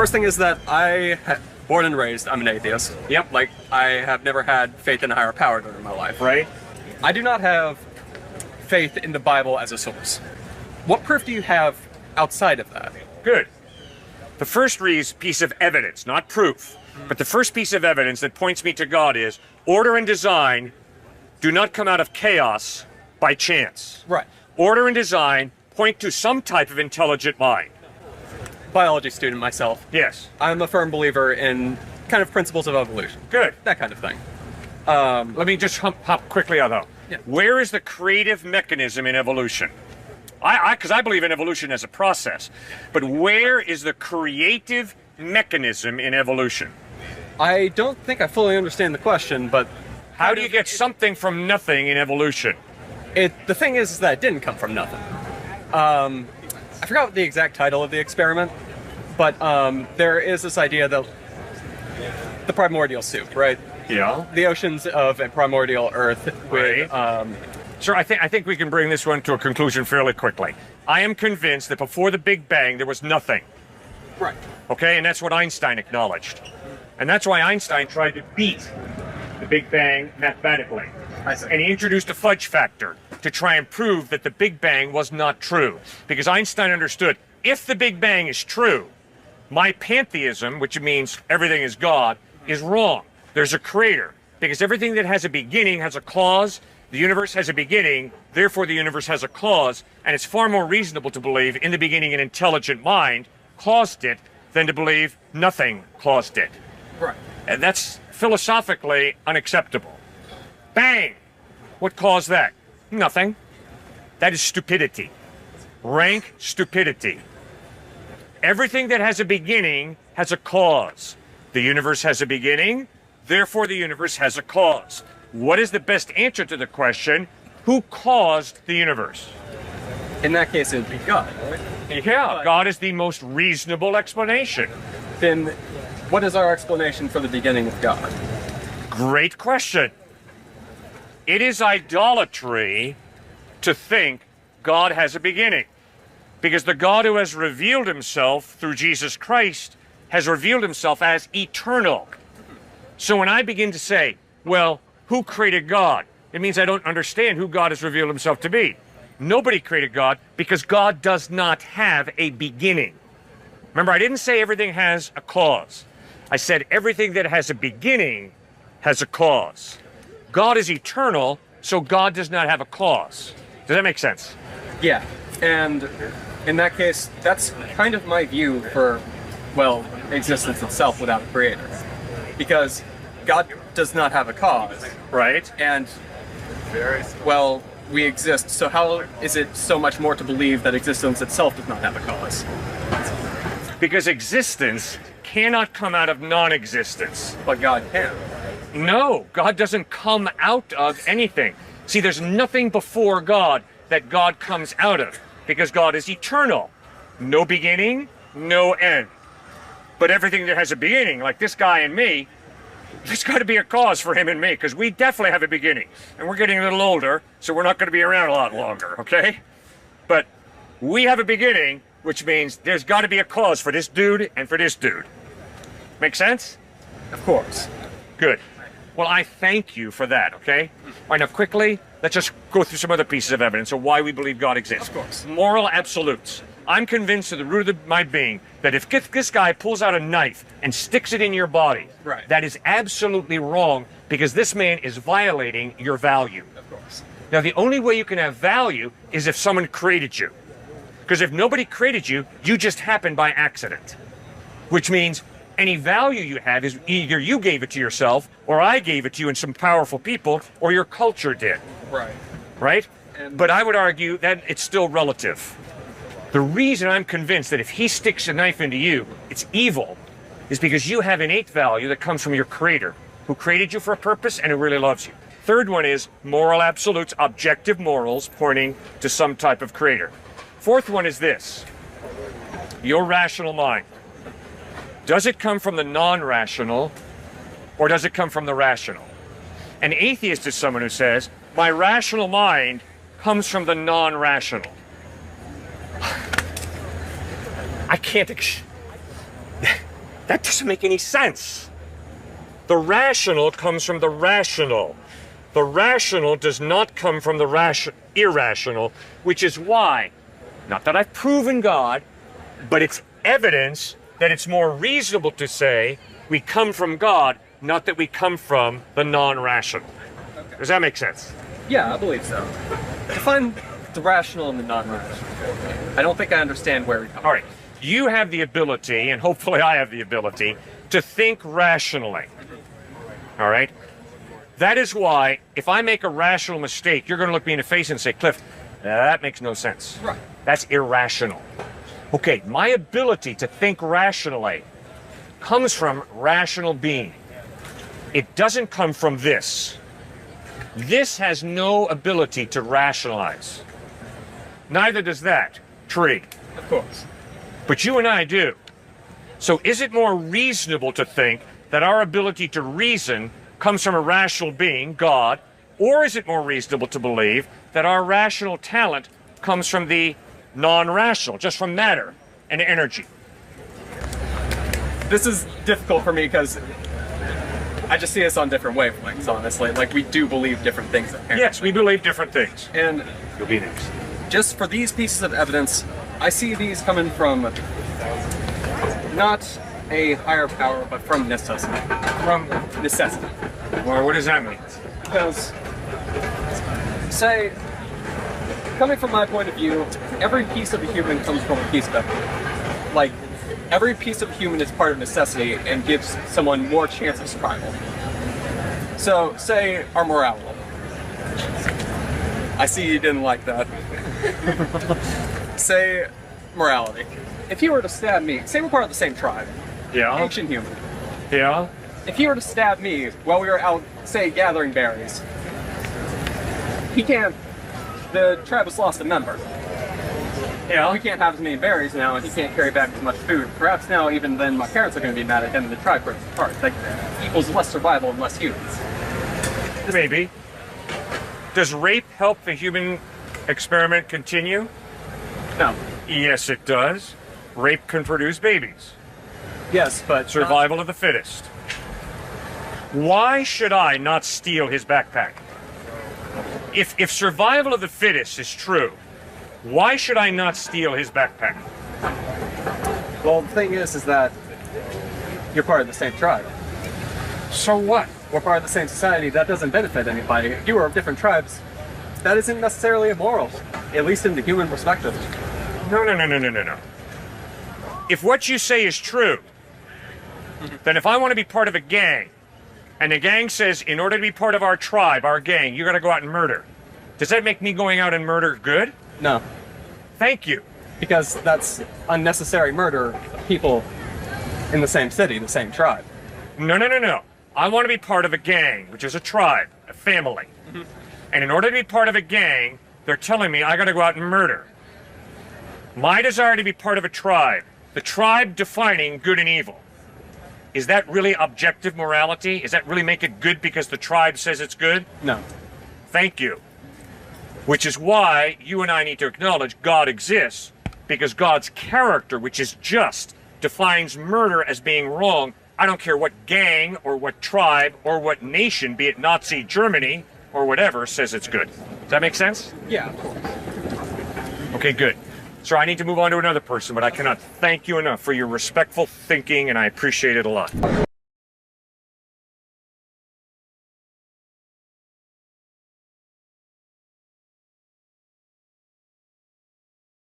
First thing is that born and raised, I'm an atheist. Yep. Like, I have never had faith in a higher power during my life. Right? I do not have faith in the Bible as a source. What proof do you have outside of that? Good. The first piece of evidence, not proof, but the first piece of evidence that points me to God is order and design do not come out of chaos by chance. Right. Order and design point to some type of intelligent mind. Biology student myself. Yes. I'm a firm believer in kind of principles of evolution. Good. That kind of thing. Let me just hop quickly on though. Yeah. Where is the creative mechanism in evolution? Because I believe in evolution as a process, but where is the creative mechanism in evolution? I don't think I fully understand the question, but How do you get something from nothing in evolution? the thing is that it didn't come from nothing. I forgot what the exact title of the experiment, but there is this idea that the primordial soup, right? Yeah. The oceans of a primordial Earth with Sir, I think we can bring this one to a conclusion fairly quickly. I am convinced that before the Big Bang, there was nothing. right. Okay, and that's what Einstein acknowledged. And that's why Einstein tried to beat the Big Bang mathematically. I see. And he introduced a fudge factor to try and prove that the Big Bang was not true. Because Einstein understood, if the Big Bang is true, my pantheism, which means everything is God, is wrong. There's a creator. Because everything that has a beginning has a cause. The universe has a beginning, therefore the universe has a cause, and it's far more reasonable to believe in the beginning an intelligent mind caused it than to believe nothing caused it. Right. And that's philosophically unacceptable. Bang! What caused that? Nothing. That is stupidity. Rank stupidity. Everything that has a beginning has a cause. The universe has a beginning, therefore the universe has a cause. What is the best answer to the question, who caused the universe? In that case, it would be God, right? Yeah, God is the most reasonable explanation. Then, what is our explanation for the beginning of God? Great question. It is idolatry to think God has a beginning. Because the God who has revealed himself through Jesus Christ has revealed himself as eternal. So when I begin to say, well, who created God? It means I don't understand who God has revealed himself to be. Nobody created God because God does not have a beginning. Remember, I didn't say everything has a cause. I said everything that has a beginning has a cause. God is eternal, so God does not have a cause. Does that make sense? Yeah, and in that case, that's kind of my view for, well, existence itself without a creator. Because God does not have a cause, Right. and, well, we exist, so how is it so much more to believe that existence itself does not have a cause? Because existence cannot come out of non-existence. But God can. No, God doesn't come out of anything. See, there's nothing before God that God comes out of, because God is eternal. No beginning, no end. But everything that has a beginning, like this guy and me, there's got to be a cause for him and me, because we definitely have a beginning. And we're getting a little older, so we're not going to be around a lot longer, okay? But we have a beginning, which means there's got to be a cause for this dude and for this dude. Make sense? Of course. Good. Well, I thank you for that, okay? All right, now quickly, let's just go through some other pieces of evidence of why we believe God exists. Of course. Moral absolutes. I'm convinced to the root of my being that if this guy pulls out a knife and sticks it in your body, Right. that is absolutely wrong, because this man is violating your value. Of course. Now, the only way you can have value is if someone created you. Because if nobody created you, you just happened by accident. Which means any value you have is either you gave it to yourself, or I gave it to you and some powerful people, or your culture did. Right. Right? And- But I would argue that it's still relative. The reason I'm convinced that if he sticks a knife into you, it's evil, is because you have innate value that comes from your creator, who created you for a purpose and who really loves you. Third one is moral absolutes, objective morals pointing to some type of creator. Fourth one is this: your rational mind. Does it come from the non-rational, or does it come from the rational? An atheist is someone who says, my rational mind comes from the non-rational. I can't. That doesn't make any sense. The rational comes from the rational. The rational does not come from the irrational, which is why, not that I've proven God, but it's evidence that it's more reasonable to say we come from God, not that we come from the non-rational. Okay. Does that make sense? Yeah, I believe so. Define the rational and the non-rational. I don't think I understand where we come from. All right. You have the ability, and hopefully I have the ability, to think rationally. All right? That is why, if I make a rational mistake, you're going to look me in the face and say, Cliff, that makes no sense. Right. That's irrational. Okay, my ability to think rationally comes from rational being. It doesn't come from this. This has no ability to rationalize. Neither does that tree. Of course. But you and I do. So is it more reasonable to think that our ability to reason comes from a rational being, God, or is it more reasonable to believe that our rational talent comes from the non-rational, just from matter and energy? This is difficult for me because I just see us on different wavelengths, honestly. Like, we do believe different things, apparently. Yes, we believe different things. And You'll be next. just for these pieces of evidence, I see these coming from not a higher power, but from necessity. From necessity. Well, what does that mean? Because, say, coming from my point of view, every piece of a human comes from a piece of evidence. Like, every piece of a human is part of necessity and gives someone more chance of survival. So, say our morality. I see you didn't like that. Say morality. If you were to stab me, say we're part of the same tribe, Yeah? ancient human. Yeah? If he were to stab me while we were out, say, gathering berries, he can't. The tribe has lost a member. Yeah? We can't have as many berries now, and he can't carry back as much food. Perhaps now, even then, my parents are going to be mad at him, and the tribe breaks apart. Like, equals less survival and less humans. Maybe. Does rape help the human experiment continue? No. Yes, it does. Rape can produce babies. Yes, but Survival of the fittest. Why should I not steal his backpack? If survival of the fittest is true, why should I not steal his backpack? Well, the thing is that you're part of the same tribe. So what? We're part of the same society. That doesn't benefit anybody. If you are of different tribes, that isn't necessarily immoral, at least in the human perspective. No. If what you say is true, then if I want to be part of a gang, and the gang says, in order to be part of our tribe, our gang, you got to go out and murder, does that make me going out and murder good? No, Thank you. because that's unnecessary murder of people in the same city, the same tribe. No. I want to be part of a gang, which is a tribe, a family. And in order to be part of a gang, they're telling me I got to go out and murder. My desire to be part of a tribe, the tribe defining good and evil. Is that really objective morality? Is that really make it good because the tribe says it's good? No. Thank you. Which is why you and I need to acknowledge God exists, because God's character, which is just, defines murder as being wrong. I don't care what gang or what tribe or what nation, be it Nazi Germany or whatever, says it's good. Does that make sense? Yeah, of course. Okay, good. Sir, I need to move on to another person, but I cannot thank you enough for your respectful thinking, and I appreciate it a lot.